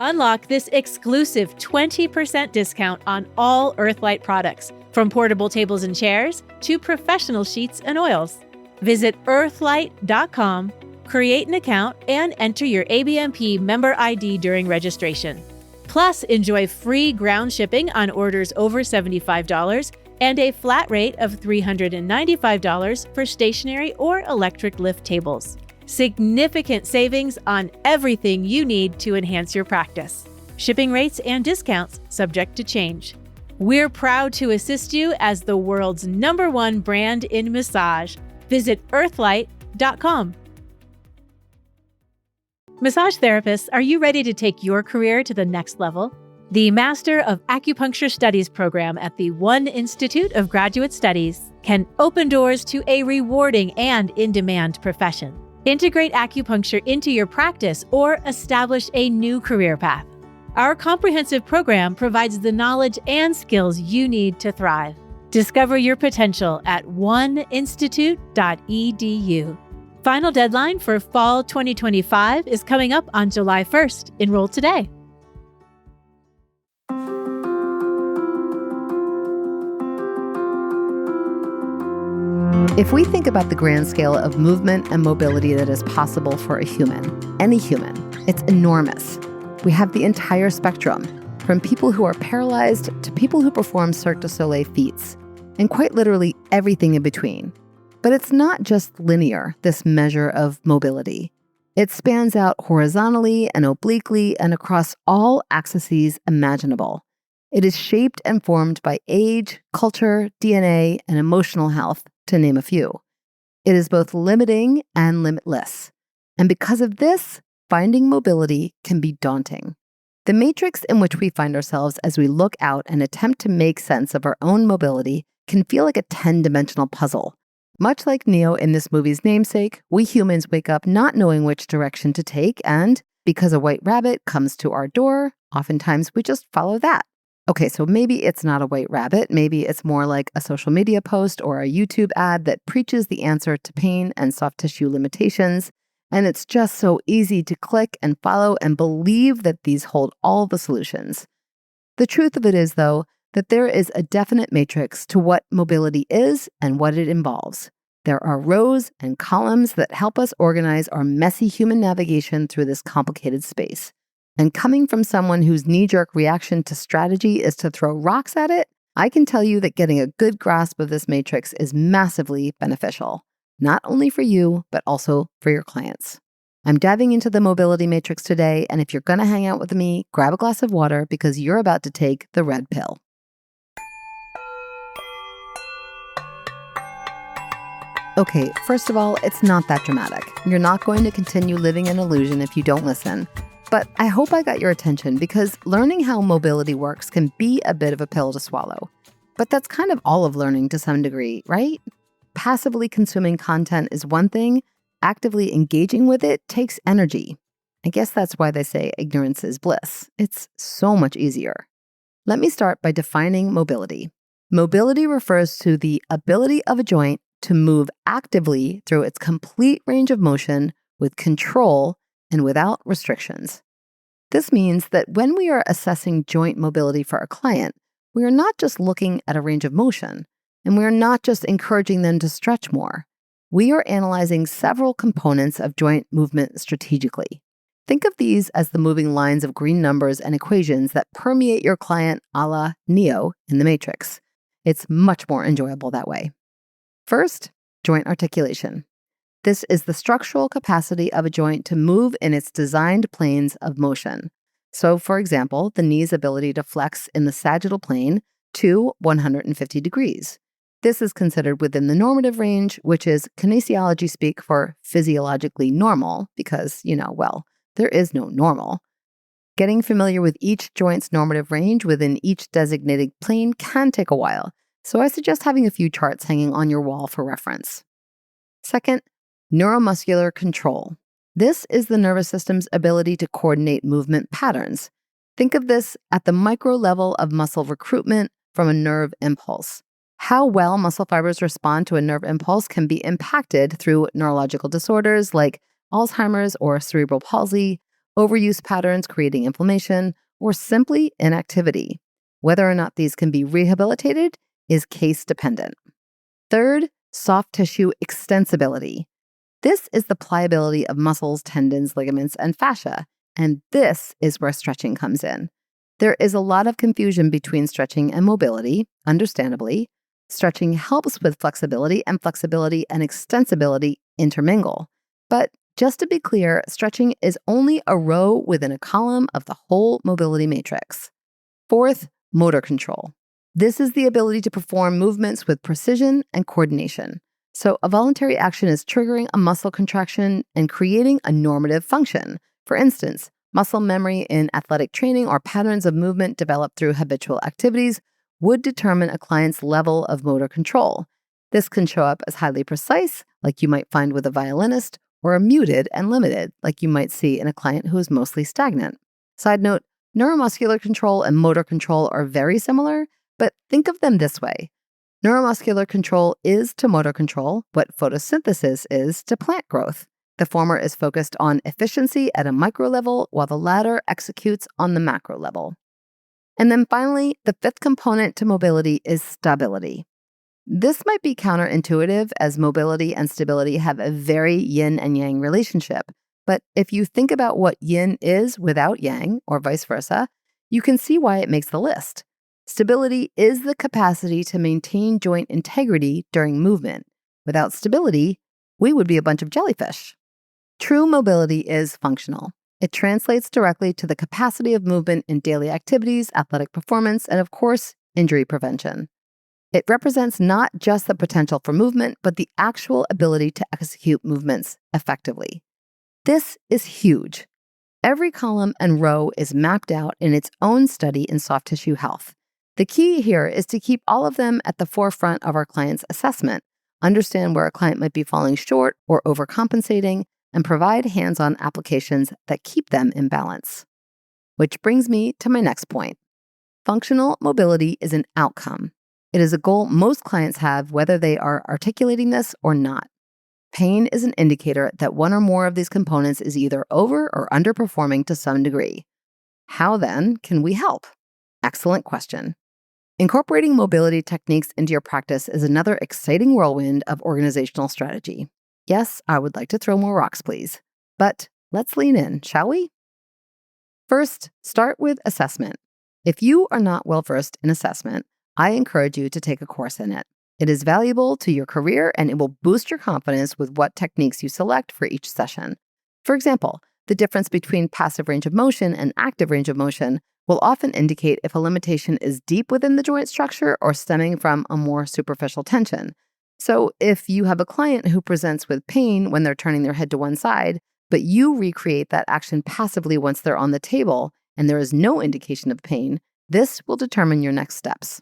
Unlock this exclusive 20% discount on all Earthlight products, from portable tables and chairs to professional sheets and oils. Visit earthlight.com, create an account, and enter your ABMP member ID during registration. Plus, enjoy free ground shipping on orders over $75 and a flat rate of $395 for stationary or electric lift tables. Significant savings on everything you need to enhance your practice. Shipping rates and discounts subject to change. We're proud to assist you as the world's #1 brand in massage. Visit earthlight.com. Massage therapists, are you ready to take your career to the next level? The Master of Acupuncture Studies program at the One Institute of Graduate Studies can open doors to a rewarding and in-demand profession. Integrate acupuncture into your practice or establish a new career path. Our comprehensive program provides the knowledge and skills you need to thrive. Discover your potential at oneinstitute.edu. Final deadline for fall 2025 is coming up on July 1st. Enroll today. If we think about the grand scale of movement and mobility that is possible for a human, any human, it's enormous. We have the entire spectrum, from people who are paralyzed to people who perform Cirque du Soleil feats, and quite literally everything in between. But it's not just linear, this measure of mobility. It spans out horizontally and obliquely and across all axes imaginable. It is shaped and formed by age, culture, DNA, and emotional health, to name a few. It is both limiting and limitless. And because of this, finding mobility can be daunting. The matrix in which we find ourselves as we look out and attempt to make sense of our own mobility can feel like a 10-dimensional puzzle. Much like Neo in this movie's namesake, we humans wake up not knowing which direction to take, and because a white rabbit comes to our door, oftentimes we just follow that. Okay, so maybe it's not a white rabbit. Maybe it's more like a social media post or a YouTube ad that preaches the answer to pain and soft tissue limitations. And it's just so easy to click and follow and believe that these hold all the solutions. The truth of it is, though, that there is a definite matrix to what mobility is and what it involves. There are rows and columns that help us organize our messy human navigation through this complicated space. And coming from someone whose knee-jerk reaction to strategy is to throw rocks at it, I can tell you that getting a good grasp of this matrix is massively beneficial, not only for you, but also for your clients. I'm diving into the mobility matrix today, and if you're going to hang out with me, grab a glass of water because you're about to take the red pill. Okay, first of all, it's not that dramatic. You're not going to continue living an illusion if you don't listen. But I hope I got your attention because learning how mobility works can be a bit of a pill to swallow. But that's kind of all of learning to some degree, right? Passively consuming content is one thing. Actively engaging with it takes energy. I guess that's why they say ignorance is bliss. It's so much easier. Let me start by defining mobility. Mobility refers to the ability of a joint to move actively through its complete range of motion with control and without restrictions. This means that when we are assessing joint mobility for a client, we are not just looking at a range of motion, and we are not just encouraging them to stretch more. We are analyzing several components of joint movement strategically. Think of these as the moving lines of green numbers and equations that permeate your client a la Neo in the Matrix. It's much more enjoyable that way. First, joint articulation. This is the structural capacity of a joint to move in its designed planes of motion. So, for example, the knee's ability to flex in the sagittal plane to 150 degrees. This is considered within the normative range, which is kinesiology speak for physiologically normal, because, there is no normal. Getting familiar with each joint's normative range within each designated plane can take a while, so I suggest having a few charts hanging on your wall for reference. Second, neuromuscular control. This is the nervous system's ability to coordinate movement patterns. Think of this at the micro level of muscle recruitment from a nerve impulse. How well muscle fibers respond to a nerve impulse can be impacted through neurological disorders like Alzheimer's or cerebral palsy, overuse patterns creating inflammation, or simply inactivity. Whether or not these can be rehabilitated is case dependent. Third, soft tissue extensibility. This is the pliability of muscles, tendons, ligaments, and fascia, and this is where stretching comes in. There is a lot of confusion between stretching and mobility, understandably. Stretching helps with flexibility and extensibility intermingle. But just to be clear, stretching is only a row within a column of the whole mobility matrix. Fourth, motor control. This is the ability to perform movements with precision and coordination. So a voluntary action is triggering a muscle contraction and creating a normative function. For instance, muscle memory in athletic training or patterns of movement developed through habitual activities would determine a client's level of motor control. This can show up as highly precise, like you might find with a violinist, or a muted and limited, like you might see in a client who is mostly stagnant. Side note, neuromuscular control and motor control are very similar, but think of them this way. Neuromuscular control is to motor control what photosynthesis is to plant growth. The former is focused on efficiency at a micro level, while the latter executes on the macro level. And then finally, the fifth component to mobility is stability. This might be counterintuitive, as mobility and stability have a very yin and yang relationship. But if you think about what yin is without yang, or vice versa, you can see why it makes the list. Stability is the capacity to maintain joint integrity during movement. Without stability, we would be a bunch of jellyfish. True mobility is functional. It translates directly to the capacity of movement in daily activities, athletic performance, and of course, injury prevention. It represents not just the potential for movement, but the actual ability to execute movements effectively. This is huge. Every column and row is mapped out in its own study in soft tissue health. The key here is to keep all of them at the forefront of our client's assessment, understand where a client might be falling short or overcompensating, and provide hands-on applications that keep them in balance. Which brings me to my next point. Functional mobility is an outcome. It is a goal most clients have, whether they are articulating this or not. Pain is an indicator that one or more of these components is either over or underperforming to some degree. How then can we help? Excellent question. Incorporating mobility techniques into your practice is another exciting whirlwind of organizational strategy. Yes, I would like to throw more rocks, please. But let's lean in, shall we? First, start with assessment. If you are not well-versed in assessment, I encourage you to take a course in it. It is valuable to your career, and it will boost your confidence with what techniques you select for each session. For example, the difference between passive range of motion and active range of motion will often indicate if a limitation is deep within the joint structure or stemming from a more superficial tension. So if you have a client who presents with pain when they're turning their head to one side, but you recreate that action passively once they're on the table and there is no indication of pain, this will determine your next steps.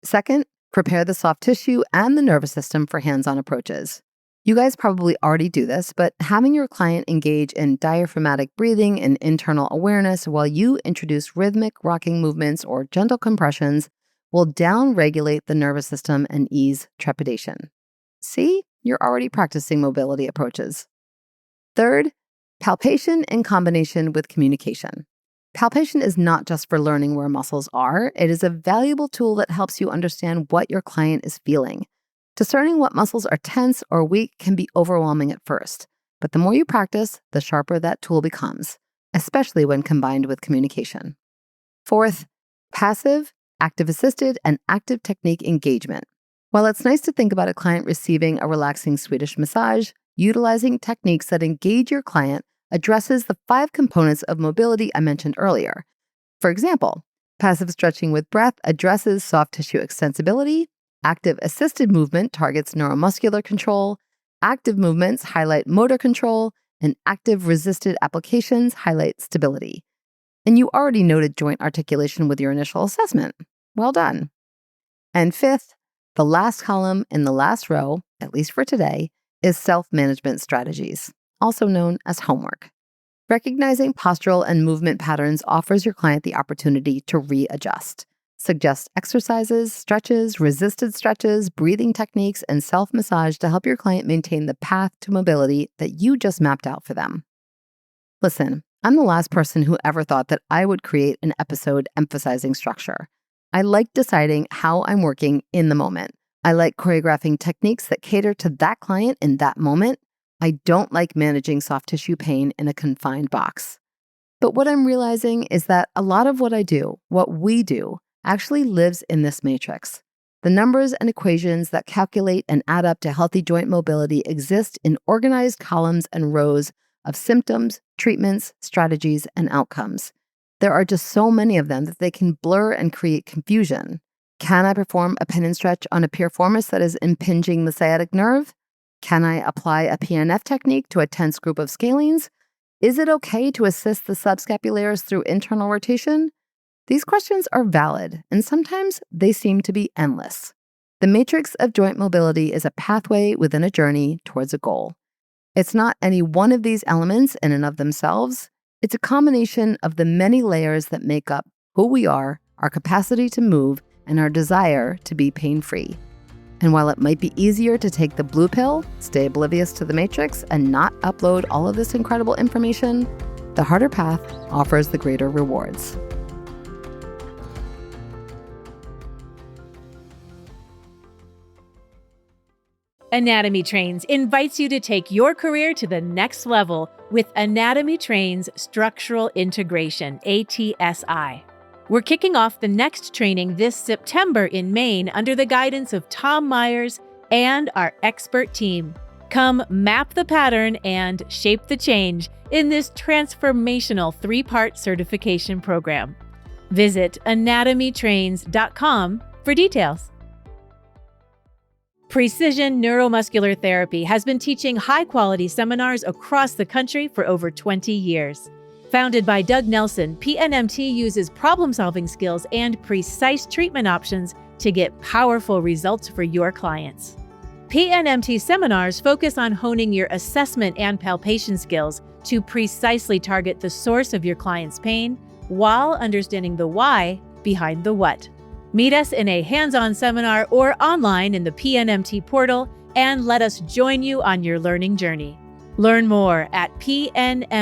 Second, prepare the soft tissue and the nervous system for hands-on approaches. You guys probably already do this, but having your client engage in diaphragmatic breathing and internal awareness while you introduce rhythmic rocking movements or gentle compressions will down-regulate the nervous system and ease trepidation. See, you're already practicing mobility approaches. Third, palpation in combination with communication. Palpation is not just for learning where muscles are. It is a valuable tool that helps you understand what your client is feeling. Discerning what muscles are tense or weak can be overwhelming at first, but the more you practice, the sharper that tool becomes, especially when combined with communication. Fourth, passive, active-assisted, and active technique engagement. While it's nice to think about a client receiving a relaxing Swedish massage, utilizing techniques that engage your client addresses the 5 components of mobility I mentioned earlier. For example, passive stretching with breath addresses soft tissue extensibility. Active assisted movement targets neuromuscular control, active movements highlight motor control, and active resisted applications highlight stability. And you already noted joint articulation with your initial assessment. Well done. And fifth, the last column in the last row, at least for today, is self-management strategies, also known as homework. Recognizing postural and movement patterns offers your client the opportunity to readjust. Suggest exercises, stretches, resisted stretches, breathing techniques, and self-massage to help your client maintain the path to mobility that you just mapped out for them. Listen, I'm the last person who ever thought that I would create an episode emphasizing structure. I like deciding how I'm working in the moment. I like choreographing techniques that cater to that client in that moment. I don't like managing soft tissue pain in a confined box. But what I'm realizing is that a lot of what I do, what we do, actually lives in this matrix. The numbers and equations that calculate and add up to healthy joint mobility exist in organized columns and rows of symptoms, treatments, strategies, and outcomes. There are just so many of them that they can blur and create confusion. Can I perform a pin and stretch on a piriformis that is impinging the sciatic nerve? Can I apply a PNF technique to a tense group of scalenes? Is it okay to assist the subscapularis through internal rotation? These questions are valid, and sometimes they seem to be endless. The matrix of joint mobility is a pathway within a journey towards a goal. It's not any one of these elements in and of themselves. It's a combination of the many layers that make up who we are, our capacity to move, and our desire to be pain-free. And while it might be easier to take the blue pill, stay oblivious to the matrix, and not upload all of this incredible information, the harder path offers the greater rewards. Anatomy Trains invites you to take your career to the next level with Anatomy Trains Structural Integration, ATSI. We're kicking off the next training this September in Maine under the guidance of Tom Myers and our expert team. Come map the pattern and shape the change in this transformational 3-part certification program. Visit anatomytrains.com for details. Precision Neuromuscular Therapy has been teaching high-quality seminars across the country for over 20 years. Founded by Doug Nelson, PNMT uses problem-solving skills and precise treatment options to get powerful results for your clients. PNMT seminars focus on honing your assessment and palpation skills to precisely target the source of your client's pain while understanding the why behind the what. Meet us in a hands-on seminar or online in the PNMT portal and let us join you on your learning journey. Learn more at pnmt.org.